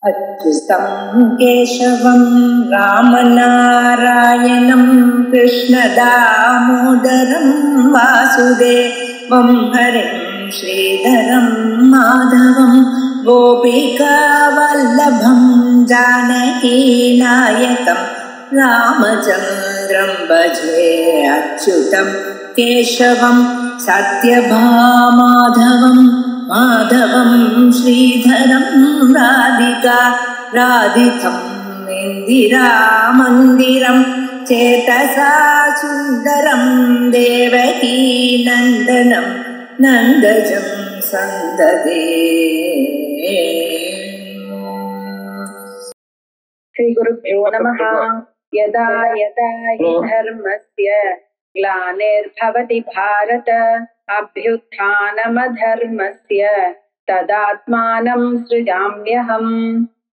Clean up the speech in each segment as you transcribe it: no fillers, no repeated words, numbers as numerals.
अच्युतं केशवं रामनारायणं कृष्णदामोदरं वासुदेवं हरिं श्रीधरं माधवं गोपिकावल्लभं जानकीनायकं रामचन्द्रं भजे। अच्युतं केशवं सत्यभामाधवं माधवं श्रीधरं राधितं इन्दिरामन्दिरं चेतसा सुन्दरं देवकी नन्दनं नन्दजं सन्ददे। श्री गुरुभ्यो नमः। यदा यदा हि धर्मस्य ग्लानिर्भवति भारत अभ्युत्थानमधर्मस्य तदात्मानं सृजाम्यहम्.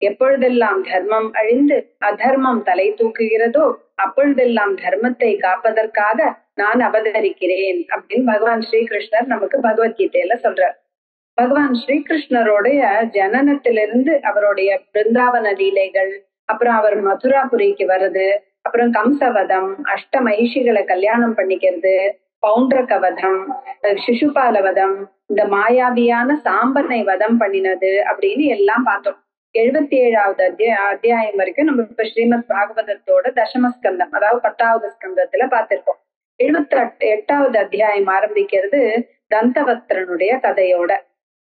எப்பொழுதெல்லாம் தர்மம் அழிந்து அதர்மம் தலை தூக்குகிறதோ அப்பொழுதெல்லாம் தர்மத்தை காப்பதற்காக நான் அவதரிக்கிறேன் அப்படின்னு பகவான் ஸ்ரீகிருஷ்ணர் நமக்கு பகவத்கீதையில சொல்றார். பகவான் ஸ்ரீகிருஷ்ணருடைய ஜனனத்திலிருந்து அவருடைய பிருந்தாவன லீலைகள், அப்புறம் அவர் மதுராபுரிக்கு வர்றது, அப்புறம் கம்சவதம், அஷ்ட மகிஷிகளை கல்யாணம் பண்ணிக்கிறது, பவுண்டரக வதம், சிசுபால வதம், இந்த மாயாவியான சாம்பனை வதம் பண்ணினது அப்படின்னு எல்லாம் பார்த்தோம். 77வது அத்தியாயம் வரைக்கும் நம்ம இப்ப ஸ்ரீமத் பாகவதத்தோட தசமஸ்கந்தம், அதாவது 10வது ஸ்கந்தத்துல பார்த்திருக்கோம். 78வது அத்தியாயம் ஆரம்பிக்கிறது தந்தவக்திரனுடைய கதையோட.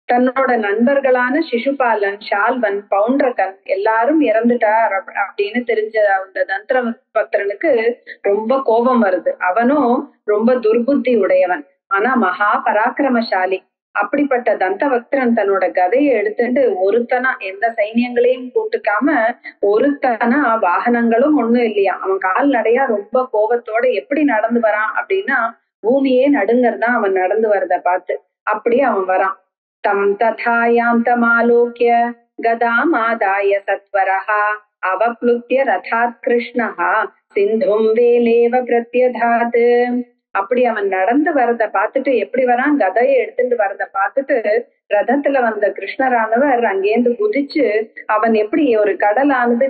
தன்னோட நண்பர்களான சிசுபாலன், ஷால்வன், பவுண்டரகன் எல்லாரும் இறந்துட்டார் அப்படின்னு தெரிஞ்ச அந்த தந்தவக்திரனுக்கு ரொம்ப கோபம் வருது. அவனும் ரொம்ப துர்புத்தி உடையவன், ஆனா மகா பராக்கிரமசாலி. அப்படிப்பட்ட தந்தவக்திரன் தன்னோட கதையை எடுத்துட்டு ஒருத்தனா, எந்த சைன்யங்களையும் கூட்டுக்காம, ஒருத்தனா, வாகனங்களும் ஒண்ணும் இல்லையா, அவன் கால்நடையா ரொம்ப கோபத்தோட எப்படி நடந்து வரான் அப்படின்னா பூமியே நடுங்கறதான் அவன் நடந்து வரத பார்த்து. அப்படியே அவன் வரான். தம் ததாயாந்தமாலோக்ய கதாமாதாய சத்வரஹா அவப்ளுத்ய ரதாத் கிருஷ்ணஹா சிந்தும் வேலேவ பிரத்யதாத். அப்படி அவன் நடந்து வரத பார்த்துட்டு, எப்படி வரான், கதையை எடுத்துட்டு வரத பார்த்துட்டு, ரதத்துல வந்த கிருஷ்ணரானவர் அங்கேந்து குதிச்சு, அவன் எப்படி ஒரு கடலானது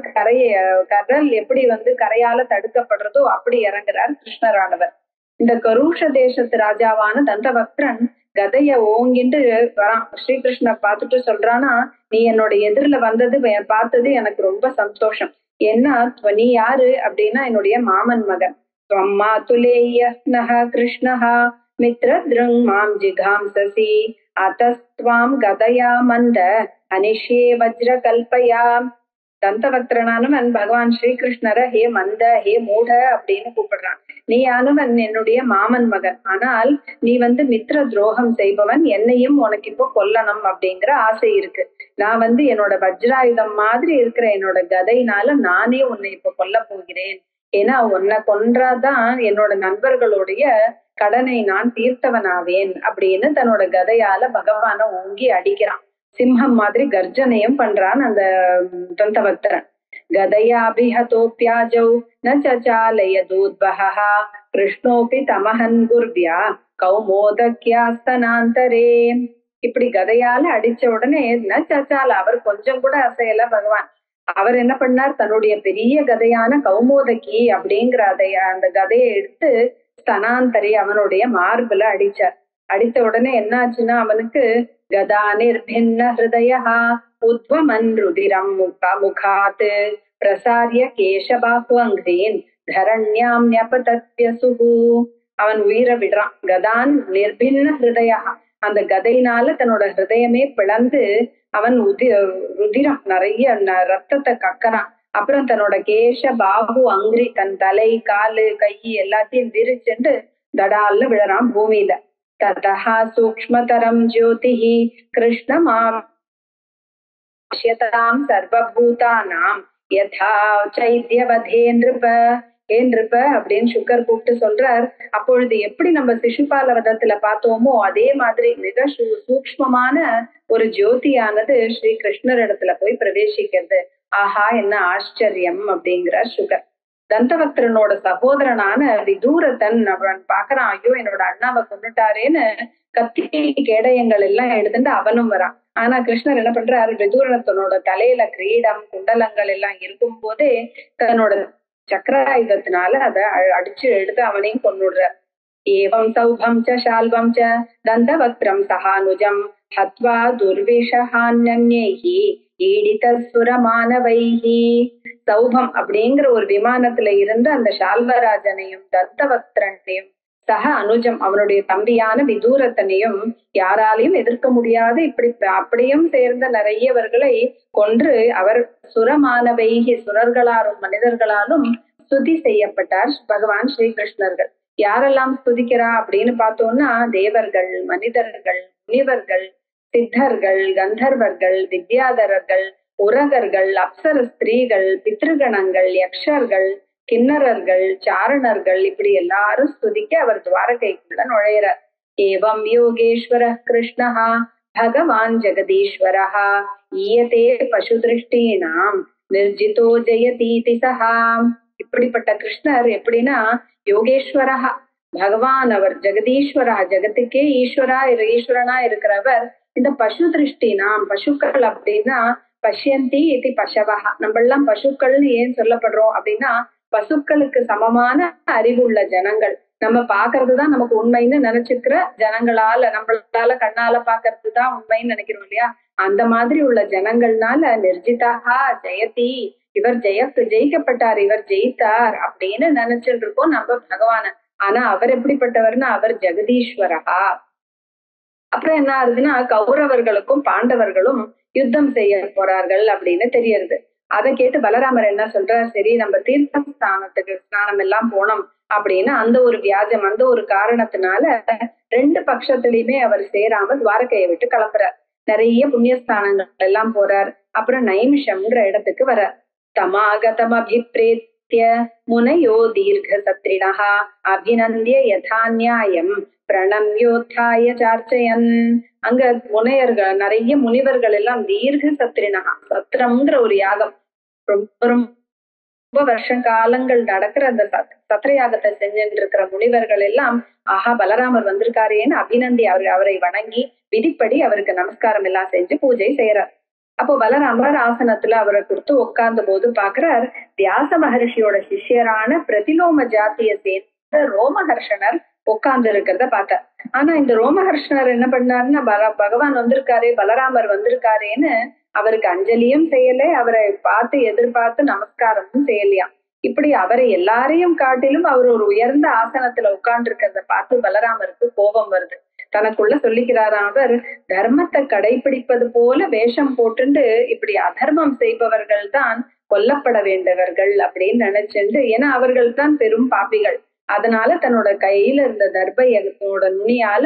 கடல் எப்படி கரையால தடுக்கப்படுறதோ அப்படி இறங்குறார் கிருஷ்ணரானவர். இந்த கருஷ தேசத்து ராஜாவான தந்தவக்திரன் கதைய ஓங்கிட்டு வரான். ஸ்ரீகிருஷ்ணர் பார்த்துட்டு சொல்றானா, நீ என்னோட எதிரில வந்தது பார்த்தது எனக்கு ரொம்ப சந்தோஷம். ஏன்னா நீ யாரு அப்படின்னா என்னுடைய மாமன் மகன். கிருஷ்ணஹா மித்ர திருங் மாம் ஜிகாம்சசி அத்தஸ்துவாம் கதயா மந்த அனிஷே வஜ்ர கல்பயா. தந்தவக்திரனானவன் பகவான் ஸ்ரீகிருஷ்ணரை ஹே மந்த, ஹே மூட அப்படின்னு கூப்பிடுறான். நீ ஆனவன் என்னுடைய மாமன் மகன், ஆனால் நீ மித்ர துரோகம் செய்பவன், என்னையும் உனக்கு இப்போ கொல்லணும் அப்படிங்கிற ஆசை இருக்கு. நான் என்னோட வஜ்ராயுதம் மாதிரி இருக்கிற என்னோட கதையினால நானே உன்னை இப்போ கொல்ல போகிறேன். ஏன்னா உன்னை கொன்றாதான் என்னோட நண்பர்களுடைய கடனை நான் தீர்த்தவனாவேன் அப்படின்னு தன்னோட கதையால பகவான ஓங்கி அடிக்கிறான். சிம்ஹம் மாதிரி கர்ஜனையும் பண்றான் அந்த தந்தவக்திரன். கதையாபிஹதோப்யாஜௌ ந சசாலயதூத்பஹா கிருஷ்ணோபி தமஹன் குர்வ்யா கௌமோதக்யாஸ்தனாந்தரே. இப்படி கதையால அடிச்ச உடனே ந சசால, அவர் கொஞ்சம் கூட அசையல பகவான். அவர் என்ன பண்ணார், தன்னுடைய பெரிய கதையான கௌமோதகி அப்படிங்கிற அந்த கதையை எடுத்து ஸ்தனாந்தரி, அவனுடைய மார்புல அடிச்சார். அடித்த உடனே என்ன ஆச்சுன்னா, அவனுக்கு கதா நிர்பின்ன ஹிருதயா உத்வமன் ருதிரம் முகாத் பிரசாரிய கேசபாஹு அங்க்ரீன் தரண்யாம் ஞபதத்யசுஹு. அவன் உயிரை விடுறான். கதான் நிர்பின்ன ஹிருதயா, அந்த கதையினால தன்னோட ஹிருதயமே பிளந்து அவன் ருதிரம் நிறைய ரத்தத்தை கக்கறான். அப்புறம் தன்னோட கேச பாகு அங்கிரி, தன் தலை, காலு, கை எல்லாத்தையும் விரிச்சுண்டு தடால்ல விழறான் பூமியில. ததஹா சூக்ஷ்மதரம் ஜோதிஹி கிருஷ்ணமாம் சர்வபூதானாம் யதா சைத்யவதே நிருப. ஏன்றிருப்ப அப்படின்னு சுக்கர் கூப்பிட்டு சொல்றார். அப்பொழுது எப்படி நம்ம சிசுபால வதத்துல பார்த்தோமோ அதே மாதிரி மிக சூக்ஷ்மமான ஒரு ஜோதியானது ஸ்ரீ கிருஷ்ணர் இடத்துல போய் பிரவேசிக்கிறது. ஆஹா, என்ன ஆச்சரியம் அப்படிங்கிறார் சுகர். தந்தவக்ரனோட சகோதரனான விதூரதன் அவன் பாக்குறான், ஐயோ என்னோட அண்ணாவை கொண்டுட்டாரேன்னு கத்தி கேடயங்கள் எல்லாம் எடுத்துட்டு அவனும் வரான். ஆனா கிருஷ்ணர் என்ன பண்றாரு, விதூரத்தனோட தலையில கிரீடம் குண்டலங்கள் எல்லாம் இருக்கும் போதே தன்னோட சக்கராயுதத்தினால அதை அடிச்சு எடுத்து அவனையும் கொண்டுடுறார். ஏவம் சௌபம் ச ஷால்வம் ச தந்தவக்ரம் சஹானுஜம் ஹத்வா துர்வேஷஹான்யன்யைஹி ஈடிதசுரமானவைஹி. சௌபம் அப்படிங்கிற ஒரு விமானத்துல இருந்து அந்த ஷால்வராஜனையும் தந்தவக்ரனையும் சக அனுஜம் அவனுடைய தம்பியான விதூரத்தனையும் யாராலையும் எதிர்க்க முடியாது இப்படி அப்படியும் சேர்ந்த நிறையவர்களை கொன்று அவர் சுரமானவைகி சுரர்களாலும் மனிதர்களாலும் ஸ்துதி செய்யப்பட்டார் பகவான் ஸ்ரீகிருஷ்ணர்கள். யாரெல்லாம் ஸ்துதிக்கிறா அப்படின்னு பார்த்தோம்னா, தேவர்கள், மனிதர்கள், முனிவர்கள், சித்தர்கள், கந்தர்வர்கள், வித்யாதரர்கள், உரகர்கள், அப்சர ஸ்திரீகள், பித்ருகணங்கள், யக்ஷர்கள், கிண்ணறர்கள், சாரணர்கள், இப்படி எல்லாரும் ஸ்துதிக்க அவர் துவாரகைக்குள்ள நுழையிறார். ஏவம் யோகேஸ்வர கிருஷ்ணஹா பகவான் ஜெகதீஸ்வரஹ ஈயதே பசு திருஷ்டீனாம் நிர்ஜிதோ ஜெயதீதி சஹா. இப்படிப்பட்ட கிருஷ்ணர் எப்படின்னா, யோகேஸ்வரஹா பகவான், அவர் ஜெகதீஸ்வரா, ஜெகத்துக்கே ஈஸ்வரனா இருக்கிறவர். இந்த பசு திருஷ்டினாம், பசுக்கள் அப்படின்னா பஷ்யந்தி இது பசவஹா. நம்ம எல்லாம் பசுக்கள்னு ஏன் சொல்லப்படுறோம் அப்படின்னா, பசுக்களுக்கு சமமான அறிவுள்ள ஜனங்கள். நம்ம பாக்குறதுதான் நமக்கு உண்மைன்னு நினைச்சிருக்கிற ஜனங்களால, நம்மளால கண்ணால பாக்குறதுதான் உண்மைன்னு நினைக்கிறோம் இல்லையா, அந்த மாதிரி உள்ள ஜனங்கள்னால நிர்ஜிதா ஜெயதி, இவர் ஜெயிக்கப்பட்டார், இவர் ஜெயித்தார் அப்படின்னு நினைச்சிட்டு இருக்கோம் நம்ம பகவான. ஆனா அவர் எப்படிப்பட்டவர்னா, அவர் ஜெகதீஸ்வரஹா. அப்புறம் என்ன ஆகுதுன்னா, கௌரவர்களுக்கும் பாண்டவர்களும் யுத்தம் செய்ய போறார்கள் அப்படின்னு தெரியறது. அதை கேட்டு பலராமர் என்ன சொல்றார், சரி நம்ம தீர்த்த ஸ்நானத்துக்கு ஸ்நானம் எல்லாம் போனோம் அப்படின்னு அந்த ஒரு வியாஜம், அந்த ஒரு காரணத்தினால ரெண்டு பட்சத்திலயுமே அவர் சேராம துவாரகையை விட்டு கிளம்புறார். நிறைய புண்ணியஸ்தானங்கள் எல்லாம் போறார். அப்புறம் நைமிஷம்ன்ற இடத்துக்கு வர்றார். தமாகதம் அபிப்ரேத்ய முனையோ தீர்க்க சத்ரிணஹா அபிநந்திய யதா நியாயம் பிரணம்யோத்தாய சார்ச்சயன். அங்க முனையர்கள், நிறைய முனிவர்கள் எல்லாம் தீர்க்க சத்ரிணஹா, சத்திரம்ங்கிற ஒரு யாகம், ரொம்ப வருஷ காலங்கள் நடக்கிற அந்த சத்திர யாகத்தை செஞ்சுட்டு இருக்கிற முனிவர்கள் எல்லாம், ஆஹா பலராமர் வந்திருக்காரேன்னு அபிநந்தி அவரை வணங்கி விதிப்படி அவருக்கு நமஸ்காரம் எல்லாம் செஞ்சு பூஜை செய்யறார். அப்போ பலராமர் ஆசனத்துல அவரை கொடுத்து உட்கார்ந்த போது பாக்குறார், வியாச மகர்ஷியோட சிஷ்யரான பிரதிலோம ஜாத்திய சேர்ந்த ரோமஹர்ஷனர் உட்கார்ந்து இருக்கிறத பார்த்தார். ஆனா இந்த ரோமஹர்ஷனர் என்ன பண்ணாருன்னா, பகவான் வந்திருக்காரே, பலராமர் வந்திருக்காரேன்னு அவருக்கு அஞ்சலியும் செய்யல, அவரை பார்த்து எதிர்பார்த்து நமஸ்காரமும் செய்யலையாம். இப்படி அவரை எல்லாரையும் காட்டிலும் அவர் ஒரு உயர்ந்த ஆசனத்துல உட்கார்ந்து இருக்கிறத பார்த்து பலராமருக்கு கோபம் வருது. தனக்குள்ள சொல்லிக்கிறாராம், அவர் தர்மத்தை கடைபிடிப்பது போல வேஷம் போட்டுண்டு இப்படி அதர்மம் செய்பவர்கள் தான் கொல்லப்பட வேண்டவர்கள் அப்படின்னு நினைச்சுண்டு, ஏன்னா அவர்கள் தான் பெரும் பாப்பிகள். அதனால தன்னோட கையில இருந்த தர்பையோட நுனியால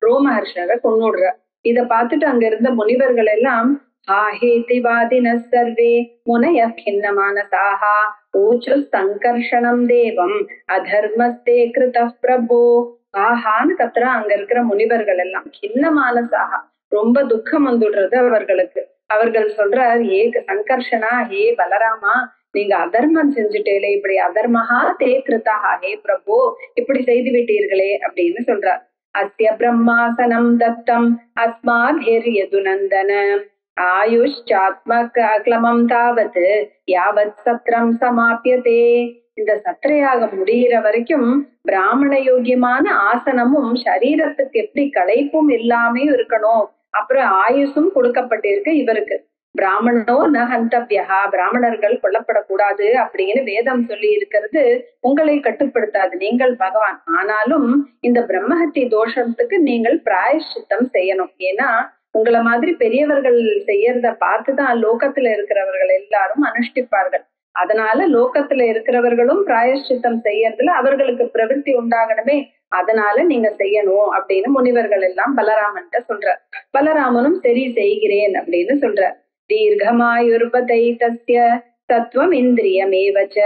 ரோமஹர்ஷரை கொன்னுடுற. இத பார்த்துட்டு அங்க இருந்த முனிவர்கள் எல்லாம் ஆஹேதிவாதின சர்வே முனைய கிண்ணமானசாஹா ஊச்சு சங்கர்ஷணம் தேவம் அதர்மஸ்தே கிருத பிரபோ. ஆஹான்னு கத்துறா அங்க இருக்கிற முனிவர்கள் எல்லாம். கிண்ணமானசாஹா, ரொம்ப துக்கம் வந்துடுறது அவர்களுக்கு. அவர்கள் சொல்றார், ஏ சங்கர்ஷனா, ஹே பலராமா, நீங்க அதர்மம் செஞ்சுட்டேலே, இப்படி அதர்மஹா தே கிருதஹா, ஹே பிரபு இப்படி செய்து விட்டீர்களே அப்படின்னு சொல்றார். அஸ்ய பிரம்மாசனம் தத்தம் அஸ்மாத்ஹிர் யதுநந்தன ஆயுஷ்சாத்மக்லமம் தாவத் யாவத் சத்ரம் சமாப்யதே. இந்த சத்திரயாகம் முடிகிற வரைக்கும் பிராமண யோகியமான ஆசனமும் சரீரத்துக்கு எப்படி களைப்பும் இல்லாமையும் இருக்கணும். அப்புறம் ஆயுசும் கொடுக்கப்பட்டிருக்கு இவருக்கு. பிராமணோ ந ஹந்தவ்யா, பிராமணர்கள் கொல்லப்படக்கூடாது அப்படின்னு வேதம் சொல்லி இருக்கிறது உங்களை கட்டுப்படுத்தாது, நீங்கள் பகவான். ஆனாலும் இந்த பிரம்மஹத்தி தோஷத்துக்கு நீங்கள் பிராயஷ்சித்தம் செய்யணும். ஏன்னா உங்களை மாதிரி பெரியவர்கள் செய்யறத பார்த்துதான் லோகத்துல இருக்கிறவர்கள் எல்லாரும் அனுஷ்டிப்பார்கள். அதனால லோகத்துல இருக்கிறவர்களும் பிராயஷ்சித்தம் செய்யறதுல அவர்களுக்கு பிரவೃತ್ತಿ உண்டாகணுமே, அதனால நீங்க செய்யணும் அப்படின்னு முனிவர்கள் எல்லாம் பலராமன்ட்ட சொல்றார். பலராமனும் சரி செய்கிறேன் அப்படின்னு சொல்றார். தீர்க்கமாயுர்வதை தஸ்ய தத்துவம் இந்திரியமேவச்ச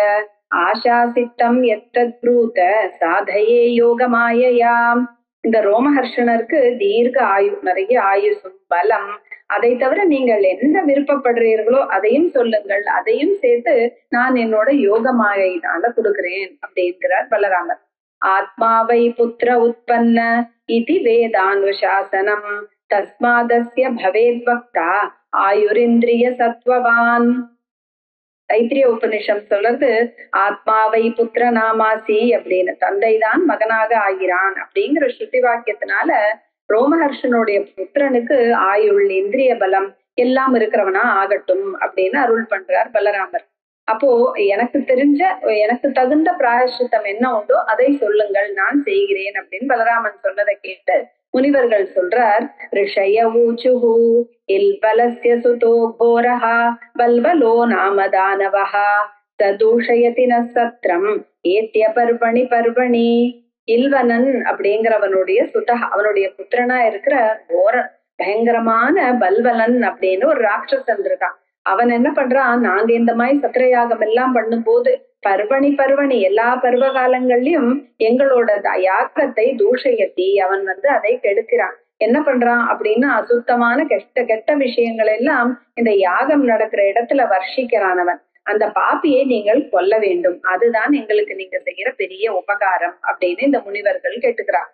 ஆசாசித்தம் எத்தத் ப்ரூத சாதையே யோகமாயயாம். இந்த ரோமஹர்ஷனருக்கு தீர்க்க ஆயு, நிறைய ஆயுசும் பலம் அதை தவிர நீங்கள் என்ன விருப்பப்படுறீர்களோ அதையும் சொல்லுங்கள், அதையும் சேர்த்து நான் என்னோட யோக மாயையினால கொடுக்கிறேன் அப்படிங்கிறார் பலராமர். ஆத்மாவை புத்திர உற்பன்ன இதி வேதானுசாசனம் தஸ்மாதஸ்ய பவேத் பக்தா ஆயுரிந்திரிய சத்வவான். தைத்திரிய உபனிஷம் சொல்றது ஆத்மாவை புத்திர நாமாசி அப்படின்னு, தந்தை தான் மகனாக ஆகிறான் அப்படிங்கிற ஸ்ருதி வாக்கியத்தினால ரோமஹர்ஷனுடைய புத்திரனுக்கு ஆயுள், இந்திரிய பலம் எல்லாம் இருக்கிறவனா ஆகட்டும் அப்படின்னு அருள் பண்றார் பலராமர். அப்போ எனக்கு தெரிஞ்ச, எனக்கு தகுந்த பிராயஷ்சித்தம் என்ன உண்டோ அதை சொல்லுங்கள், நான் செய்கிறேன் அப்படின்னு பலராமன் சொன்னதை கேட்டு முனிவர்கள் சொல்றார். ரிஷய ஊச்சுஹு இல்பலஸ்ய சுதோ கோரஹா பல்வலோ நாம தானவஹா ததூஷயதி நசத்ரம் ஏத்ய பர்வணி பர்வணி. இல்வனன் அப்படிங்கிறவனுடைய சுதா, அவனுடைய புத்திரனா இருக்கிற கோர பயங்கரமான பல்வலன் அப்படின்னு ஒரு ராட்சசன் இருக்கான். அவன் என்ன பண்றான், நாங்க இந்த மாதிரி சத்திரயாகம் எல்லாம் பண்ணும் போது பர்வணி பர்வணி எல்லா பருவ காலங்கள்லயும் எங்களோட யாகத்தை தூஷயத்தி, அவன் அதை கெடுக்கிறான். என்ன பண்றான் அப்படின்னா அசுத்தமான கெட்ட கெட்ட விஷயங்கள் எல்லாம் இந்த யாகம் நடக்கிற இடத்துல வர்ஷிக்கிறான் அவன். அந்த பாப்பியை நீங்கள் கொல்ல வேண்டும், அதுதான் எங்களுக்கு நீங்க செய்யற பெரிய உபகாரம் அப்படின்னு இந்த முனிவர்கள் கேட்டுக்கிறான்.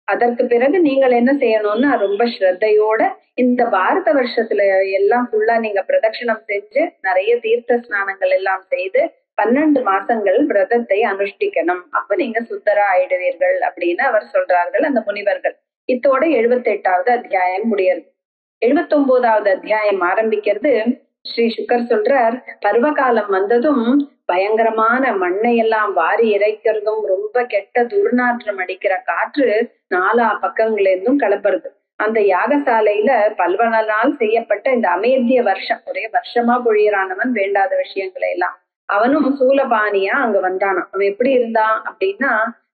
அதற்கு பிறகு நீங்கள் என்ன செய்யணும்னா ரொம்ப ஸ்ரத்தையோட இந்த பாரத வருஷத்துல எல்லாம் ஃபுல்லா நீங்க பிரதட்சணம் செஞ்சு நிறைய தீர்த்த ஸ்நானங்கள் எல்லாம் செய்து 12 மாசங்கள் விரதத்தை அனுஷ்டிக்கணும், அப்ப நீங்க சுத்தரா ஆயிடுவீர்கள் அப்படின்னு அவர் சொல்றார்கள் அந்த முனிவர்கள். இத்தோட 78வது அத்தியாயம் முடியறது. 79வது அத்தியாயம் ஆரம்பிக்கிறது. ஸ்ரீ சுக்கர் சொல்றார், பருவகாலம் வந்ததும் பயங்கரமான மண்ணை எல்லாம் வாரி இறைக்கிறதும் ரொம்ப கெட்ட துர்நாற்றம் அடிக்கிற காற்று 4 பக்கங்கள்ல கிளப்புறது. அந்த யாகசாலையில பல்வனால் செய்யப்பட்ட இந்த அமேத்திய வருஷம், ஒரே வருஷமா பொழியறானவன் வேண்டாத விஷயங்களை எல்லாம். அவனும் சூலபாணியா அங்க வந்தானான். அவன் எப்படி இருந்தான் அப்படின்னா,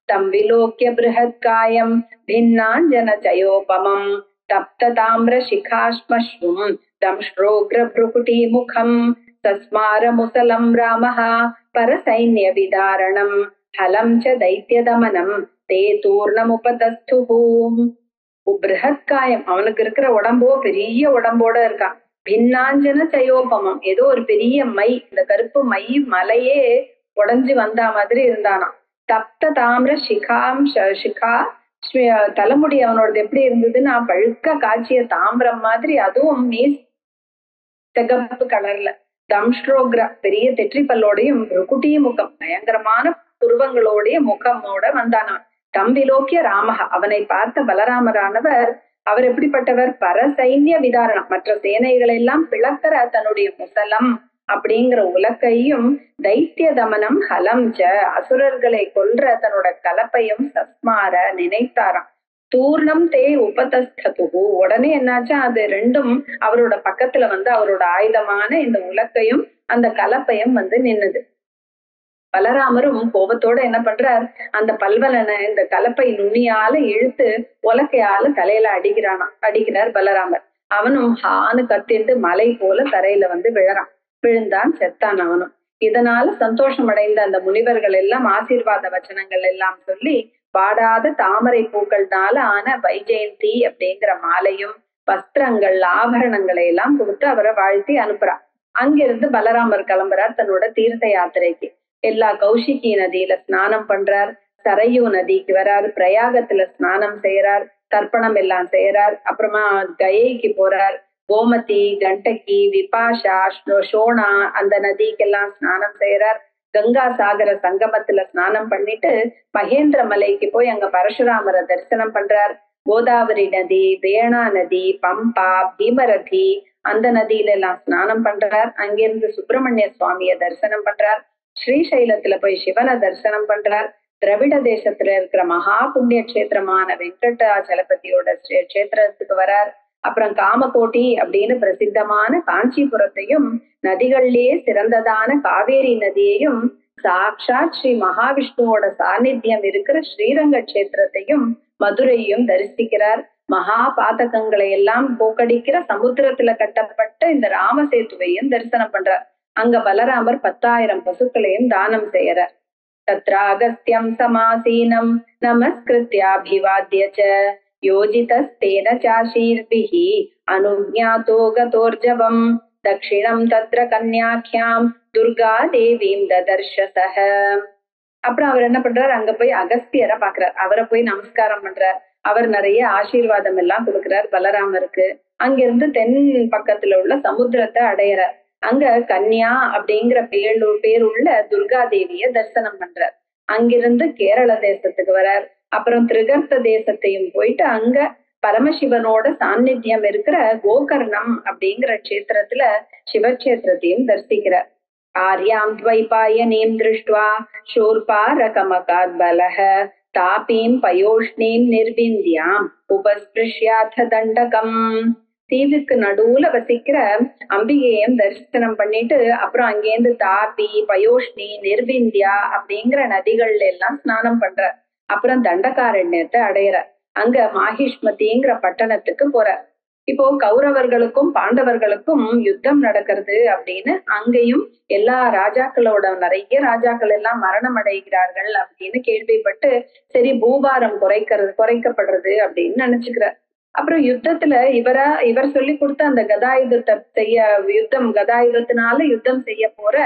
தம் விலோக்கிய பிருஹத் காயம் பின்னாஞ்சன சயோபமம் தப்த தாமிர சிகாஷ்மஸ்ரும் தம்ஷ்ரோக்ர புருகுட்டி முகம் சஸ்மார முசலம் ராமஹா பரசைன்ய விதாரணம் ஹலம் ச தைத்ய தமனம் தே தூர்ணமுபதஸ்துஹூம். பிருஹத்காயம், அவனுக்கு இருக்கிற உடம்போ பெரிய உடம்போட இருக்கான். பின்னாஞ்சன சயோபமம், ஏதோ ஒரு பெரிய மை, இந்த கருப்பு மை மலையே உடஞ்சு வந்த மாதிரி இருந்தானாம். தப்த தாமிர சிகா தலைமுடி அவனோடது எப்படி இருந்ததுன்னா பழுக்க காய்ச்சிய தாமிரம் மாதிரி, அதுவும் சிகப்பு கலர்ல. தம்ஷ்ரோக்ர, பெரிய தெற்றி பல்லோடையும் ருகுட்டிய முகம், பயங்கரமான புருவங்களோடைய முகமோட வந்தானான். தம்பிலோக்கிய ராமஹா, அவனை பார்த்த பலராமரானவர் அவர் எப்படிப்பட்டவர், பரசைன்ய விதாரணம், மற்ற சேனைகளை எல்லாம் பிளக்கிற தன்னுடைய முசலம் அப்படிங்கிற உலக்கையும் தைத்திய தமனம் ஹலம் ச, அசுரர்களை கொல்ற தன்னோட கலப்பையும் சஸ்மார நினைத்தாராம். தூர்ணம் தே உபதஸ்ததுஹு, உடனே என்னாச்சா அது ரெண்டும் அவரோட பக்கத்துல அவரோட ஆயுதமான இந்த உலக்கையும் அந்த கலப்பையும் நின்னுது. பலராமரும் கோபத்தோட என்ன பண்றார், அந்த பல்வலனை இந்த கலப்பை நுனியால இழுத்து உலக்கையால தலையில அடிக்கிறார் பலராமர். அவனும் ஹானு கத்திட்டு மலை போல தரையில விழறான். விழுந்தான், செத்தான் அவனும். இதனால சந்தோஷம் அடைந்த அந்த முனிவர்கள் எல்லாம் ஆசீர்வாத வச்சனங்கள் எல்லாம் சொல்லி வாடாத தாமரை பூக்கள்னால ஆன வைஜெயந்தி அப்படிங்கிற மாலையும் வஸ்திரங்கள் ஆபரணங்களை எல்லாம் கொடுத்து அவரை வாழ்த்தி அனுப்புறார். அங்கிருந்து பலராமர் கிளம்புறார் தன்னோட தீர்த்த யாத்திரைக்கு. எல்லா கௌஷிகி நதியில ஸ்நானம் பண்றார், சரையூ நதிக்கு வரார், பிரயாகத்துல ஸ்நானம் செய்யறார், தர்ப்பணம் எல்லாம் செய்யறார். அப்புறமா கயைக்கு போறார், கோமதி, கண்டகி, விபாஷா, ஷோனா அந்த நதிக்கெல்லாம் ஸ்நானம் செய்யறார். கங்கா சாகர சங்கமத்துல ஸ்நானம் பண்ணிட்டு மகேந்திர மலைக்கு போய் அங்க பரசுராமரை தரிசனம் பண்றார். கோதாவரி நதி, வேணா நதி, பம்பா, பீமரதி அந்த நதியில எல்லாம் ஸ்நானம் பண்றார். அங்கிருந்து சுப்பிரமணிய சுவாமிய தரிசனம் பண்றார். ஸ்ரீசைலத்துல போய் சிவனை தரிசனம் பண்றார். திராவிட தேசத்துல இருக்கிற மகா புண்ணிய கஷேத்திரமான வெங்கடாச்சலபதியோட கஷேத்திரத்துக்கு வரார். அப்புறம் காமகோட்டி அப்படின்னு பிரசித்தமான காஞ்சிபுரத்தையும், நதிகள்லயே சிறந்ததான காவேரி நதியையும், சாக்ஷாத் ஸ்ரீ மகாவிஷ்ணுவோட சாநித்தியம் இருக்கிற ஸ்ரீரங்க கஷேத்திரத்தையும் மதுரையும் தரிசிக்கிறார். மகா பாதகங்களை எல்லாம் போக்கடிக்கிற சமுத்திரத்துல கட்டப்பட்ட இந்த ராமசேதுவையும் தரிசனம் பண்றார். அங்க பலராமர் 10,000 பசுக்களையும் தானம் செய்யறார். தத்ராகஸ்தியம் சமாசீனம் நமஸ்கிருத்யாபிவாத்ய ச யோஜிதஸ்தேன சாசீர்பிஹி அனுஜ்ஞாதோ கதோர்ஜவம் தக்ஷிணம் தத்ர கன்யாக்யாம் துர்கா தேவீம் ததர்ஷசஹ. அப்புறம் அவர் என்ன பண்றாரு, அங்க போய் அகஸ்தியரை பாக்குறார். அவரை போய் நமஸ்காரம் பண்றார். அவர் நிறைய ஆசீர்வாதம் எல்லாம் கொடுக்கிறார் பலராமருக்கு. அங்கிருந்து தென் பக்கத்துல உள்ள சமுத்திரத்தை அடையிறார். அங்க கன்யா அப்படிங்கிற பேருள்ள துர்கா தேவிய தரிசனம் பண்றார். அங்கிருந்து கேரள தேசத்துக்கு வரார். அப்புறம் திரிகர்த்த தேசத்தையும் போயிட்டு அங்க பரமசிவனோட சாநித்தியம் இருக்கிற கோகர்ணம் அப்படிங்கிற கஷேத்திரத்துல சிவக்ஷேத்திரத்தையும் தரிசிக்கிறார். ஆர்யாம் துவைபாயனீம் திருஷ்டுவா சூர்பாரகமகாத் பலஹ தாபீம் பயோஷ்ணீம் நிர்விந்தியாம் உபஸ்பிருஷ்யாத தண்டகம். தீவுக்கு நடுவுல வசிக்கிற அம்பிகையும் தரிசனம் பண்ணிட்டு அப்புறம் அங்கேருந்து தாபி, பயோஷ்ணி, நிர்விந்தியா அப்படிங்கிற நதிகள்ல எல்லாம் ஸ்நானம் பண்ற. அப்புறம் தண்டகாரண்யத்தை அடையிற. அங்க மாஹிஷ்மதிங்கிற பட்டணத்துக்கு போற. இப்போ கௌரவர்களுக்கும் பாண்டவர்களுக்கும் யுத்தம் நடக்கிறது அப்படின்னு அங்கேயும் எல்லா ராஜாக்களோட நிறைய ராஜாக்கள் எல்லாம் மரணம் அடைகிறார்கள் அப்படின்னு கேள்விப்பட்டு சரி பூபாரம் குறைக்கப்படுறது அப்படின்னு நினைச்சுக்கிறார். அப்புறம் யுத்தத்துல இவர் சொல்லி கொடுத்த அந்த கதாயுதத்தை கதாயுதத்தினால யுத்தம் செய்ய போற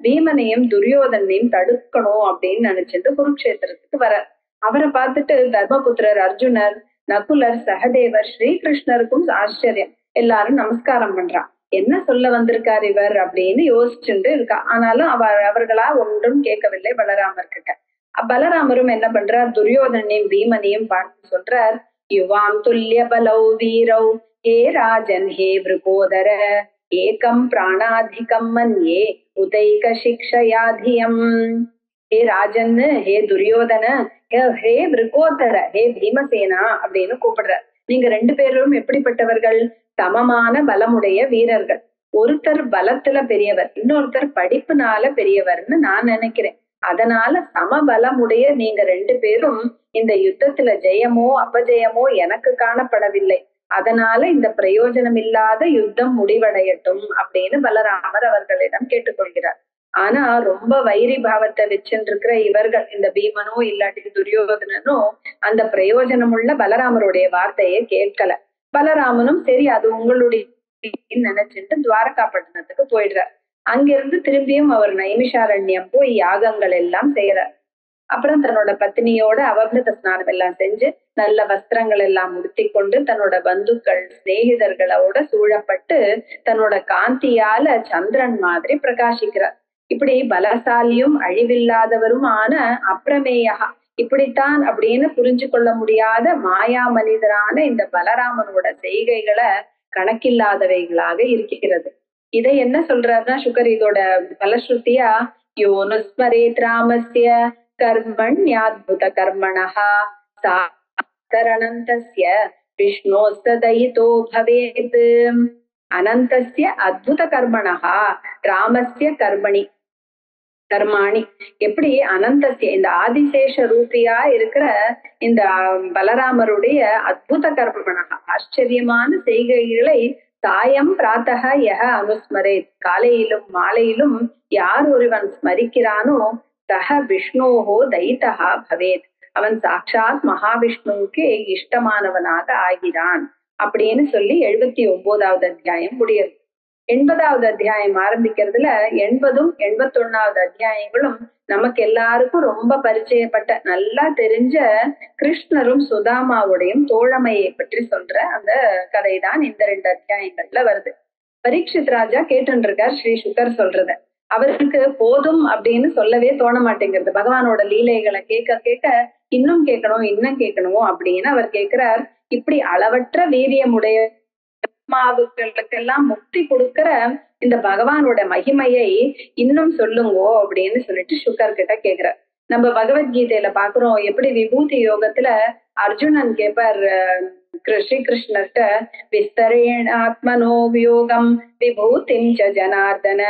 பீமனையும் துரியோதனையும் தடுக்கணும் அப்படின்னு நினைச்சிட்டு குருக்ஷேத்திரத்துக்கு வர. அவரை பார்த்துட்டு தர்மபுத்திரர் அர்ஜுனர், நகுலர், சகதேவர், ஸ்ரீகிருஷ்ணருக்கும் ஆச்சரியம். எல்லாரும் நமஸ்காரம் பண்றான். என்ன சொல்ல வந்திருக்கார் இவர் அப்படின்னு யோசிச்சுட்டு இருக்கா. ஆனாலும் அவர்களா ஒன்றும் கேட்கவில்லை பலராமர் கிட்ட. பலராமரும் என்ன பண்றார், துரியோதனையும் பீமனையும் பார்த்து சொல்றார், யுவாம் துல்லிய பலௌ வீரௌ ஹே ராஜன் ஹே விருகோதர ஏகம் பிராணாதிகம் மன்யே உதைக சிக்ஷயாதியம். ஹே ராஜன், ஹே துரியோதன, ஹே விருகோதர, ஹே பீமசேனா அப்படின்னு கூப்பிடுற. நீங்க ரெண்டு பேரும் எப்படிப்பட்டவர்கள்? சமமான பலமுடைய வீரர்கள். ஒருத்தர் பலத்துல பெரியவர், இன்னொருத்தர் படிப்புனால பெரியவர்னு நான் நினைக்கிறேன். அதனால சமபலமுடைய நீங்க ரெண்டு பேரும் இந்த யுத்தத்துல ஜெயமோ அபஜயமோ எனக்கு காணப்படவில்லை. அதனால இந்த பிரயோஜனம் இல்லாத யுத்தம் முடிவடையட்டும் அப்படின்னு பலராமர் அவர்களிடம் கேட்டுக்கொள்கிறார். ஆனா ரொம்ப வைரி பாவத்தை வச்சுருக்கிற இவர்கள், இந்த பீமனோ இல்லாட்டி துரியோதனனோ அந்த பிரயோஜனமுள்ள பலராமருடைய வார்த்தையை கேட்கல. பலராமனும் சரி அது உங்களுடைய நினைச்சிட்டு துவாரகாப்பட்டினத்துக்கு போயிடுறார். அங்கிருந்து திரும்பியும் அவர் நைமிஷாரண்யம் போய் யாகங்கள் எல்லாம் செய்யறார். அப்புறம் தன்னோட பத்னியோட அவபிருத ஸ்நானம் எல்லாம் செஞ்சு நல்ல வஸ்திரங்கள் எல்லாம் உடுத்தி கொண்டு தன்னோட பந்துக்கள் சிநேகிதர்களோட சூழப்பட்டு தன்னோட காந்தியால சந்திரன் மாதிரி பிரகாசிக்கிறார். இப்படி பலசாலியும் அழிவில்லாதவரும் ஆன அப்பிரமேயா, இப்படித்தான் அப்படின்னு புரிஞ்சு கொள்ள முடியாத மாயா மனிதரான இந்த பலராமனோட செய்கைகளை கணக்கில்லாதவைகளாக இருக்கிறது. இதை என்ன சொல்றாருன்னா சுகர் இதோட பலஸ்ருதியா, யோனுஸ்மரேத் ராமஸ்ய கர்மண்யாத்புத கர்மணஹா சாரணந்தஸ்ய விஷ்ணோஸ்ததயிதோ பவேத். அனந்தஸ்ய அத்புத கர்மணஹா ராமஸ்ய கர்மாணி. எப்படி அனந்தஸ்ய இந்த ஆதிசேஷ ரூபியா இருக்கிற இந்த பலராமருடைய அத்புத கர்மணஹா ஆச்சரியமான செய்கைகளை சாயம் பிராத்தக யஹ அனுஸ்மரேத், காலையிலும் மாலையிலும் யார் ஒருவன் ஸ்மரிக்கிறானோ சஹ விஷ்ணோஹோ தைத்தஹா பவேத், அவன் சாட்சாத் மகாவிஷ்ணுவுக்கு இஷ்டமானவனாக ஆகிறான் அப்படின்னு சொல்லி 79வது அத்தியாயம் முடியுது. 80வது அத்தியாயம் ஆரம்பிக்கிறதுல 80ம் 81வது அத்தியாயங்களும் நமக்கு எல்லாருக்கும் ரொம்ப பரிச்சயப்பட்ட நல்லா தெரிஞ்ச கிருஷ்ணரும் சுதாமாவுடையும் தோழமையை பற்றி சொல்ற அந்த கதைதான் இந்த 2 அத்தியாயங்கள்ல வருது. பரீட்சித் ராஜா கேட்டுன்னு இருக்கார் ஸ்ரீ சுகர் சொல்றத. அவருக்கு போதும் அப்படின்னு சொல்லவே தோண மாட்டேங்கிறது. பகவானோட லீலைகளை கேட்க கேட்க இன்னும் கேட்கணும் அப்படின்னு அவர் கேட்கிறார். இப்படி அளவற்ற வீரியமுடைய ஆத்மாவுகளுக்கெல்லாம் முக்தி கொடுக்கிற இந்த பகவானோட மகிமையை இன்னும் சொல்லுங்கோ அப்படின்னு சொல்லிட்டு சுகர் கிட்ட கேக்குறார். நம்ம பகவத்கீதையில பாக்குறோம் எப்படி விபூதி யோகத்துல அர்ஜுனன் கேட்பார் ஸ்ரீகிருஷ்ணர்கிட்ட, விஸ்தரேண ஆத்மனோ யோகம் விபூதிம் ச ஜனார்தன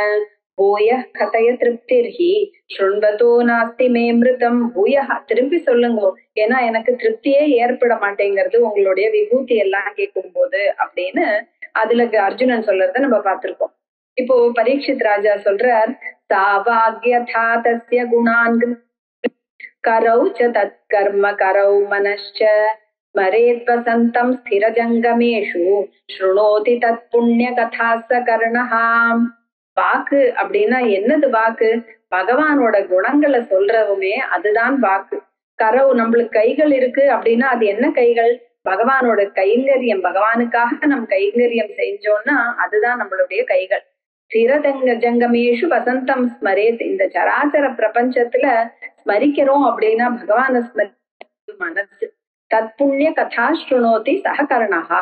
பூய கதய திருப்திர்ஹி ஸ்ருண்வதோ நாஸ்தி மே மிருதம் பூய. திருப்பி சொல்லுங்க, ஏன்னா எனக்கு திருப்தியே ஏற்பட மாட்டேங்கிறது உங்களுடைய விபூதி எல்லாம் கேட்கும் போது அப்படின்னு அதுல அர்ஜுனன் சொல்றத நம்ம பார்த்திருக்கோம். இப்போ பரீட்சித் ராஜா சொல்றார், சாவாக்யதா தஸ்ய குணான் கரௌ ச தத் கர்ம கரௌ மனஷ்ச ஸ்மரேத் வசந்தம் ஸ்திரஜங்கமேஷு ஸ்ருணோதி தத் புண்ணிய கதாச கர்ணஹாம். வாக்கு அப்படின்னா என்னது? வாக்கு பகவானோட குணங்களை சொல்றவுமே அதுதான் வாக்கு. கரவு நம்மளுக்கு கைகள் இருக்கு அப்படின்னா அது என்ன கைகள்? பகவானோட கைங்கரியம். பகவானுக்காக நம் கைங்கரியம் செஞ்சோம்னா அதுதான் நம்மளுடைய கைகள். ஸ்திரதங்க ஜங்கமேஷு வசந்தம் ஸ்மரேத். இந்த சராச்சர பிரபஞ்சத்துல ஸ்மரிக்கிறோம் அப்படின்னா பகவான மனசு. தத்புண்ணிய கதா ஸ்ருணோதி சககர்ணஹா.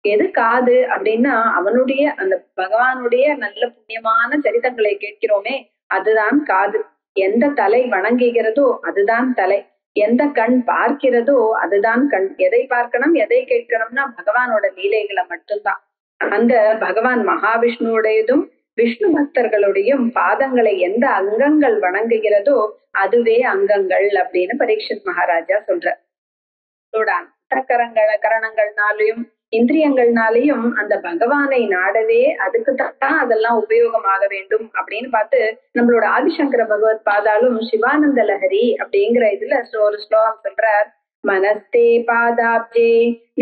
எது காது அப்படின்னா அவனுடைய அந்த பகவானுடைய நல்ல புண்ணியமான சரிதங்களை கேட்கிறோமே அதுதான் காது. எந்த தலை வணங்குகிறதோ அதுதான் தலை. எந்த கண் பார்க்கிறதோ அதுதான் கண். எதை பார்க்கணும் எதை கேட்கணும்னா பகவானோட லீலைகளை மட்டும்தான். அந்த பகவான் மகாவிஷ்ணுவுடையதும் விஷ்ணு பக்தர்களுடையும் பாதங்களை எந்த அங்கங்கள் வணங்குகிறதோ அதுவே அங்கங்கள் அப்படின்னு பரீட்சித் மகாராஜா சொல்றார். கரணங்கள்னாலையும் இந்திரியங்கள்னாலையும் அந்த பகவானை நாடவே அதுக்கு தான் அதெல்லாம் உபயோகமாக வேண்டும் அப்படின்னு பார்த்து நம்மளோட ஆதிசங்கர பகவத் பாதாலும் சிவானந்த லஹரி அப்படிங்கிற இதுல ஒரு ஸ்லோகம் சொல்றார். மனஸ்தே பாதாப்ஜே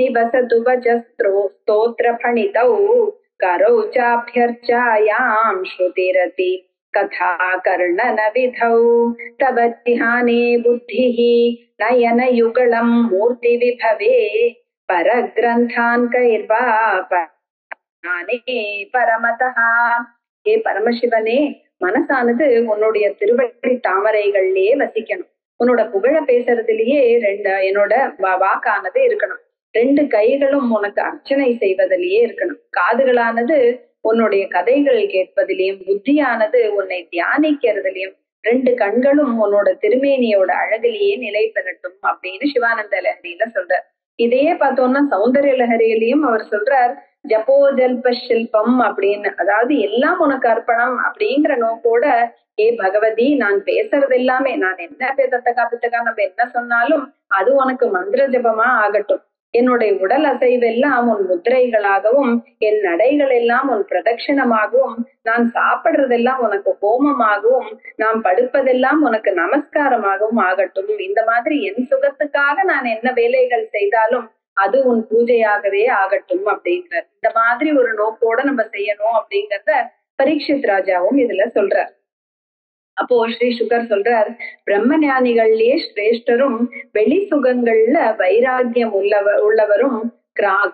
நிவசது வஜஸ்த்ரோ ஸ்தோத்ர பணிதௌ கரௌ சாப்யர்ச்சாயாம் ஸ்ருதிரதி கதா கர்ணன விதௌ தவ தியானே புத்திஹி நயன யுகலம் மூர்த்தி விபவே பரகிரந்தான் கைர்வா பரமதா. ஏ பரமசிவனே, மனசானது உன்னுடைய திருவடி தாமரைகள்லயே வசிக்கணும். உன்னோட புகழ பேசுறதுலயே என்னோட வாக்கானது இருக்கணும். 2 கைகளும் உனக்கு அர்ச்சனை செய்வதிலேயே இருக்கணும். காதுகளானது உன்னுடைய கதைகள் கேட்பதிலையும், புத்தியானது உன்னை தியானிக்கிறதுலயும், 2 கண்களும் உன்னோட திருமேனியோட அழகிலேயே நிலை பெறட்டும் அப்படின்னு சிவானந்த லஹரியில சொல்றார். இதையே பார்த்தோம்னா சௌந்தர்ய லஹரியிலையும் அவர் சொல்றார் ஜப்போ ஜல்ப ஷில்பம் அப்படின்னு. அதாவது எல்லாம் உனக்கு அர்ப்பணம் அப்படிங்கிற நோக்கோட, ஏ பகவதி, நான் பேசுறது எல்லாமே, நான் என்ன பித்தக்கா நம்ம என்ன சொன்னாலும் அது உனக்கு மந்திர ஜபமா ஆகட்டும். என்னுடைய உடல் அசைவெல்லாம் உன் முத்திரைகளாகவும், என் நடைகள் எல்லாம் உன் பிரதட்சிணமாகவும், நான் சாப்பிடுறதெல்லாம் உனக்கு ஹோமமாகவும், நான் படுப்பதெல்லாம் உனக்கு நமஸ்காரமாகவும் ஆகட்டும். இந்த மாதிரி என் சுகத்துக்காக நான் என்ன வேலைகள் செய்தாலும் அது உன் பூஜையாகவே ஆகட்டும் அப்படிங்கிற இந்த மாதிரி ஒரு நோக்கோட நம்ம செய்யணும் அப்படிங்கறத பரீட்சித் ராஜாவும் இதுல சொல்றார். அப்போ ஸ்ரீ சுகர் சொல்றார், பிரம்ம ஞானிகள்லயே சிரேஷ்டரும் வெளி சுகங்கள்ல வைராக்கியம் உள்ளவரும்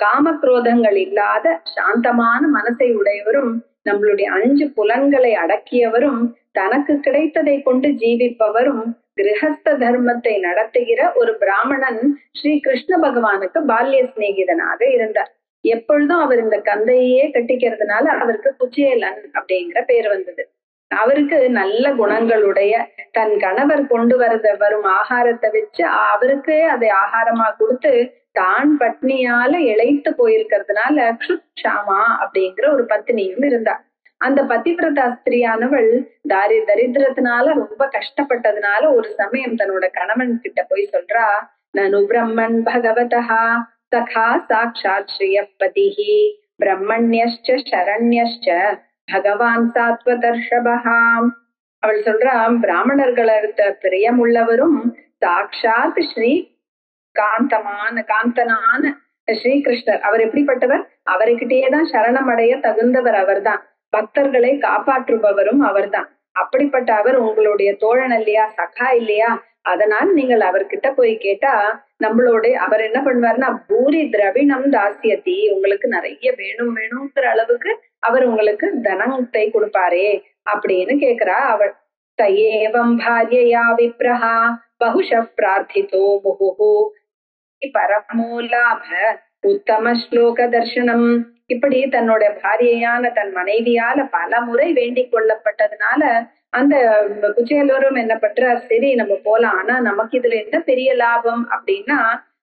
காம குரோதங்கள் இல்லாத சாந்தமான மனசை உடையவரும், நம்மளுடைய 5 புலன்களை அடக்கியவரும், தனக்கு கிடைத்ததை கொண்டு ஜீவிப்பவரும், கிரகஸ்த தர்மத்தை நடத்துகிற ஒரு பிராமணன் ஸ்ரீ கிருஷ்ண பகவானுக்கு பால்ய சிநேகிதனாக இருந்தார். எப்பொழுதும் அவர் இந்த கந்தையே கட்டிக்கிறதுனால அவருக்கு குச்சேலன் அப்படிங்கிற பேர் வந்தது. அவருக்கு நல்ல குணங்களுடைய தன் கணவர் கொண்டு வரும் ஆகாரத்தை வச்சு அவருக்கு அதை ஆகாரமா கொடுத்து தான் பட்னியால இழைத்து போயிருக்கிறதுனால க்ஷுத்ஷாமா அப்படிங்கிற ஒரு பத்தினியும் இருந்தார். அந்த பதிவிரதா ஸ்திரியானவள் தரித்திரத்தினால ரொம்ப கஷ்டப்பட்டதுனால ஒரு சமயம் தன்னோட கணவன் கிட்ட போய் சொல்றா, நனு பிரம்மன் பகவதா சகா சாட்சாத் ஸ்ரீயப்பதிஹி பிரம்மண்யஸ்ச சரண்யஸ்ச பகவான் சாத்வதர்ஷபஹாம். அவள் சொல்றா, பிராமணர்கள பிரியமுள்ளவரும் சாட்சாத் ஸ்ரீ காந்தனான ஸ்ரீகிருஷ்ணர். அவர் எப்படிப்பட்டவர்? அவர்கிட்டேதான் சரணம் அடைய தகுந்தவர் அவர்தான். பக்தர்களை காப்பாற்றுபவரும் அவர்தான். அப்படிப்பட்ட அவர் உங்களுடைய தோழன் இல்லையா, சகா இல்லையா? அதனால் நீங்கள் அவர்கிட்ட போய் கேட்டா நம்மளோட அவர் என்ன பண்ணுவாருன்னா பூரி திரவிணம் தாசியத்தி, உங்களுக்கு நிறைய வேணுங்கிற அளவுக்கு அவர் உங்களுக்கு தனத்தை கொடுப்பாரே அப்படின்னு கேக்குறா அவள். தயேவம் பாரியயா விப்ரஹா பகுஷ பிரார்த்திதோ முகுஹு பரமோலாப உத்தம ஸ்லோக தர்சனம். இப்படி தன்னோட பாரியையான தன் மனைவியால பல முறை வேண்டிக் கொள்ளப்பட்டதுனால அந்த குச்சேலோரும் என்ன பண்றார், சரி நம்ம போலாம், ஆனா நமக்கு இதுல என்ன பெரிய லாபம் அப்படின்னா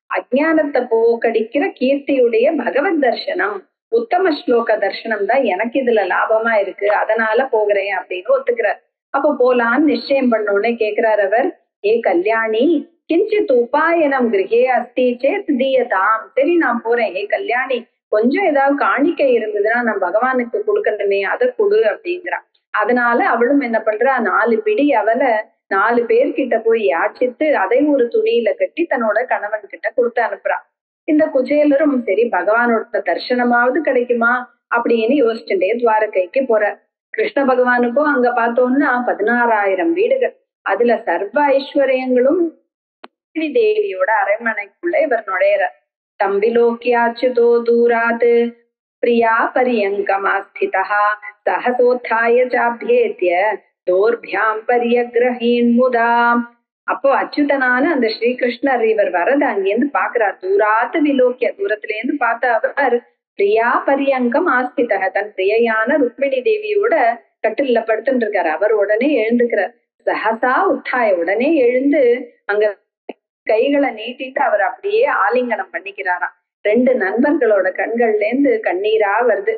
அஜ்ஞானத்தை போக்கடிக்கிற கீர்த்தியுடைய பகவத் தர்சனம், உத்தம ஸ்லோக தர்சனம் தான் எனக்கு இதுல லாபமா இருக்கு, அதனால போகிறேன் அப்படின்னு ஒத்துக்கிறார். அப்ப போலான்னு நிச்சயம் பண்ணோடனே கேக்குறார் அவர், ஏ கல்யாணி கிஞ்சித் உபாயனம் கிரகே அஸ்தி சேத் தீயதாம். சரி நான் போறேன், ஏ கல்யாணி கொஞ்சம் ஏதாவது காணிக்கை இருந்ததுன்னா நான் பகவானுக்கு கொடுக்கணுமே, அதை கொடு அப்படிங்கிறான். அதனால அவளும் என்ன பண்றா, 4 பிடி அவளை 4 பேர்கிட்ட போய் யாச்சித்து அதை ஒரு துணியில கட்டி தன்னோட கணவன் கிட்ட கொடுத்து அனுப்புறா. இந்த குச்சேலரும் சரி பகவானோட தரிசனமாவது கிடைக்குமா அப்படின்னு யோசிச்சுட்டே துவாரகைக்கு போறார். கிருஷ்ண பகவானுக்கும் அங்க பார்த்தோம்னா 16,000 வீடுகள், அதுல சர்வ ஐஸ்வர்யங்களும் தேவியோட அரண்மனைக்குள்ள இவர் நுழையிறார். தம்பிலோக்கியாச்சுதோ தூராத் பிரியா பரியங்கமாஸ்திதா சஹசோத்தாய சாப்யேத்ய தோர்பியாம் பரியக்ரஹீன் முதாம். அப்போ அச்சுதனான அந்த ஸ்ரீகிருஷ்ணர் இவர் வரத அங்கேருந்து பாக்குறார். தூராத்து விலோக்கிய, தூரத்துல இருந்து பார்த்த அவர் பிரியா பரியங்கம் ஆஸ்திதக, தன் பிரியையான ருக்மிணி தேவியோட கட்டில படுத்துட்டு இருக்காரு. அவர் உடனே எழுந்துக்கிறார். சஹசா உத்தாய, உடனே எழுந்து அங்க கைகளை நீட்டிட்டு அவர் அப்படியே ஆலிங்கனம் பண்ணிக்கிறாராம். 2 நண்பர்களோட கண்கள்ல இருந்து கண்ணீரா வருது.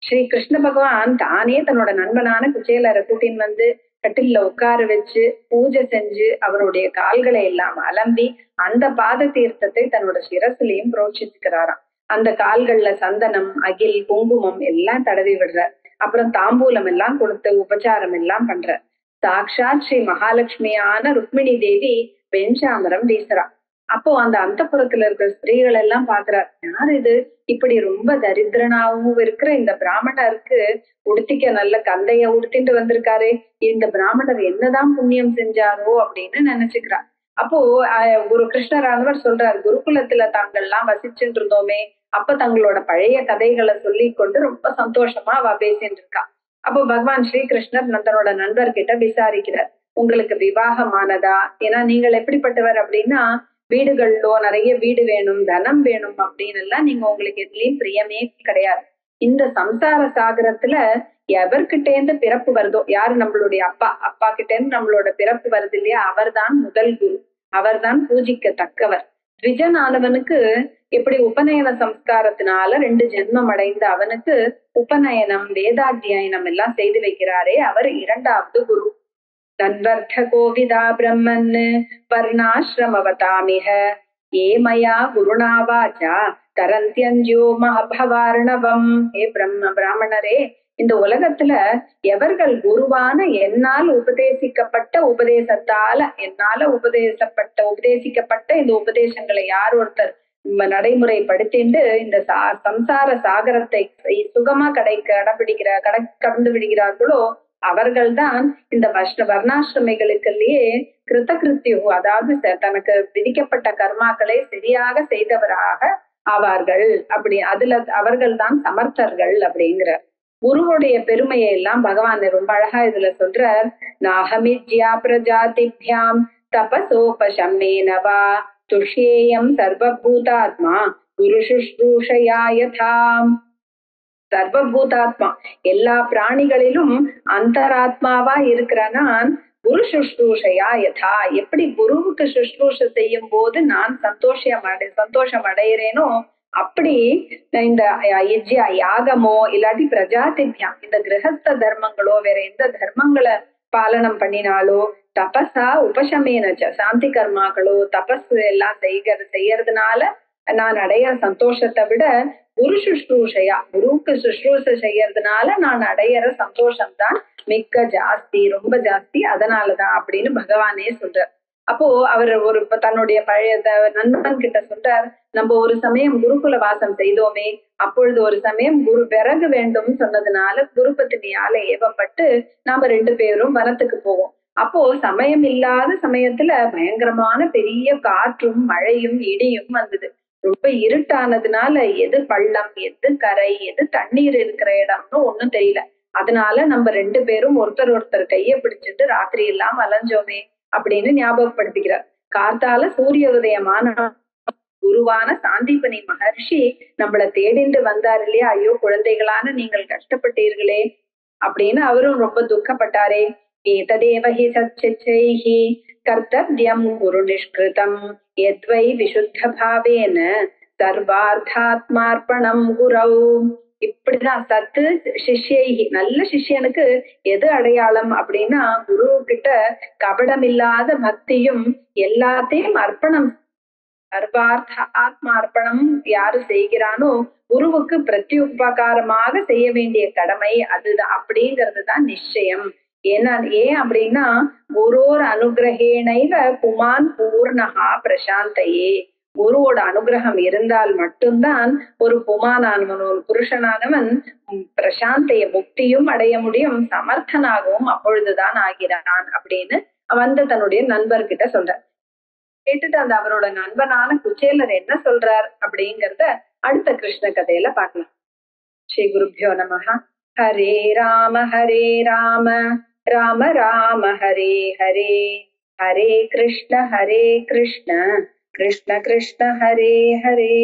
ஸ்ரீ கிருஷ்ண பகவான் தானே தன்னோட நண்பனான குச்சேலரை கூட்டின்னு வந்து கட்டில்ல உட்கார வச்சு பூஜை செஞ்சு அவருடைய கால்களை எல்லாம் அலம்பி அந்த பாத தீர்த்தத்தை தன்னோட சிரசுலையும் புரோட்சிச்சுக்கிறாராம். அந்த கால்கள்ல சந்தனம், அகில், குங்குமம் எல்லாம் தடவி விடுறார். அப்புறம் தாம்பூலம் எல்லாம் கொடுத்து உபச்சாரம் எல்லாம் பண்றார். சாக்ஷாத் ஸ்ரீ மகாலட்சுமியான ருக்மிணி தேவி வெஞ்சாமரம் வீசுறா. அப்போ அந்த அந்தப்புறத்துல இருக்கிற ஸ்திரீகள் எல்லாம் பாக்குறார். யார் இது, இப்படி ரொம்ப தரித்திரனாவும் இருக்கிற இந்த பிராமணருக்கு உடுத்திக்க நல்ல கந்தைய உடுத்திட்டு வந்திருக்காரு, இந்த பிராமணர் என்னதான் புண்ணியம் செஞ்சாரோ அப்படின்னு நினைச்சுக்கிறார். அப்போ குரு கிருஷ்ணரானவர் சொல்றார், குருகுலத்துல தாங்கள்லாம் வசிச்சுட்டு இருந்தோமே, அப்ப தங்களோட பழைய கதைகளை சொல்லி கொண்டு ரொம்ப சந்தோஷமா அவ பேசிட்டு இருக்கா. அப்போ பகவான் ஸ்ரீகிருஷ்ணர் தன்னோட நண்பர்கிட்ட விசாரிக்கிறார், உங்களுக்கு விவாகமானதா? ஏன்னா நீங்கள் எப்படிப்பட்டவர் அப்படின்னா, வீடுகளோ நிறைய வீடு வேணும், தனம் வேணும் அப்படின்னு எல்லாம் நீங்க உங்களுக்கு எதுலயும் பிரியமே கிடையாது. இந்த சம்சார சாகரத்துல எவர்கிட்ட இருந்து பிறப்பு வருதோ, யாரு நம்மளுடைய அப்பா கிட்ட இருந்து நம்மளோட பிறப்பு வருது இல்லையா, அவர்தான் முதல் குரு, அவர்தான் பூஜிக்கத்தக்கவர். த்விஜனானவனுக்கு எப்படி உபநயன சம்ஸ்காரத்தினால 2 ஜென்மம் அடைந்த அவனுக்கு உபநயனம், வேதாத்தியனம் எல்லாம் செய்து வைக்கிறாரே, அவர் 2வது குரு. தன்வர்த்த கோவிதா பிரம்மன் வர்ணாசிரமவதாமிஹ ஏ மயா குருணா வாச்சா தரந்தியஞ்சோ மஹபவார்ணவம். ஏ பிராமணரே, இந்த உலகத்துல எவர்கள் குருவான என்னால் உபதேசிக்கப்பட்ட உபதேசத்தால, என்னால உபதேசிக்கப்பட்ட இந்த உபதேசங்களை யார் ஒருத்தர் நடைமுறைப்படுத்திண்டு இந்த சம்சார சாகரத்தை சுகமா கடந்து விடுகிறார்களோ அவர்கள்தான் இந்த வர்ணாசிரமிகளுக்குள்ளேயே கிருத்தகிருத்தியோ, அதாவது தனக்கு விதிக்கப்பட்ட கர்மாக்களை சரியாக செய்தவராக ஆவார்கள். அப்படி அதுல அவர்கள் தான் சமர்த்தர்கள் அப்படிங்கிற குருவுடைய பெருமையை எல்லாம் பகவான் ரொம்ப அழகா இதுல சொல்றார். நாஹமித்யா பிரஜாதிப்யாம் தபசோபசம்மேனவா துஷ்யேயம் சர்வபூதாத்மா குரு சுஷ்ரூஷயா யதாம். சர்வபூதாத்மா, எல்லா பிராணிகளிலும் அந்தராத்மாவா இருக்கிற நான் குரு சுஷ்ரூஷையா யதா, எப்படி குருவுக்கு சுஷ்ரூஷ செய்யும் போது நான் சந்தோஷம் அடைகிறேனோ அப்படி இந்த யாகமோ இல்லாட்டி பிரஜாதிபியா, இந்த கிரகஸ்த தர்மங்களோ வேற எந்த தர்மங்களை பாலனம் பண்ணினாலோ, தபசா உபசமேனச்ச, சாந்தி கர்மாக்களோ தபஸ் எல்லாம் செய்யறதுனால நான் அடைய சந்தோஷத்தை விட குரு சுஷ்ரூஷையா, குருவுக்கு சுஷ்ரூஷ செய்யறதுனால நான் அடையிற சந்தோஷம்தான் மிக்க ஜாஸ்தி, ரொம்ப ஜாஸ்தி, அதனாலதான் அப்படின்னு பகவானே சொல்றார். அப்போ அவர் தன்னுடைய பழைய நண்பன் கிட்ட சொல்றார், நம்ம ஒரு சமயம் குருகுல வாசம் செய்தோமே, அப்பொழுது ஒரு சமயம் குரு விறகு வேண்டும் சொன்னதுனால குரு பத்தினியால ஏவப்பட்டு நாம 2 பேரும் வனத்துக்கு போவோம். அப்போ சமயம் இல்லாத சமயத்துல பயங்கரமான பெரிய காற்றும் மழையும் இடியும் வந்தது. ரொம்ப இருட்டானதுனால எது பள்ளம், எது கரை, எது தண்ணீர் இருக்கிற இடம்னு ஒண்ணும் தெரியல. அதனால நம்ம 2 பேரும் ஒருத்தர் கைய பிடிச்சிட்டு ராத்திரி எல்லாம் அலைஞ்சோமே அப்படின்னு ஞாபகப்படுத்திக்கிறார். கார்த்தால சூரிய உதயமான குருவான சாந்திபனி மகர்ஷி நம்மள தேடிண்டு வந்தார் இல்லையா, ஐயோ குழந்தைகளான நீங்கள் கஷ்டப்பட்டீர்களே அப்படின்னு அவரும் ரொம்ப துக்கப்பட்டாரே. ஏததேவஹி சச்சைஹி கர்த்தவ்யம் குரு நிஷ்கிருதம் யத்வை விசுத்த பாவேன சர்வார்த்தாத்மார்ப்பணம் குரௌ. இப்படிதான் சத்து சிஷ்யைஹி, நல்ல சிஷ்யனுக்கு எது அடையாளம் அப்படின்னா, குரு கிட்ட கபடம் இல்லாத பக்தியும் எல்லாத்தையும் அர்ப்பணம், சர்வார்த்த ஆத்மார்ப்பணம் யாரு செய்கிறானோ குருவுக்கு பிரத்யுபகாரமாக செய்ய வேண்டிய கடமை அதுதான் அப்படிங்கிறது தான் நிச்சயம். ஏன் அப்படின்னா, குரோர் அனுகிரகேணைவ புமான் பூர்ணஹா பிரசாந்தையே, குருவோட அனுகிரகம் இருந்தால் மட்டும்தான் ஒரு புமானானவன், ஒரு புருஷனானவன் பிரசாந்தைய முக்தியும் அடைய முடியும், சமர்த்தனாகவும் அப்பொழுதுதான் ஆகிறான் அப்படின்னு தன்னுடைய நண்பர்கிட்ட சொல்றார். கேட்டுட்டு அந்த அவரோட நண்பனான குச்சேலர் என்ன சொல்றார் அப்படிங்கறத அடுத்த கிருஷ்ண கதையில பார்க்கலாம். ஸ்ரீ குருப்யோ நமஹ. ஹரே ராம ராம ராம ஹரே ஹரே, ஹரே கிருஷ்ண கிருஷ்ண கிருஷ்ண ஹரே ஹரே.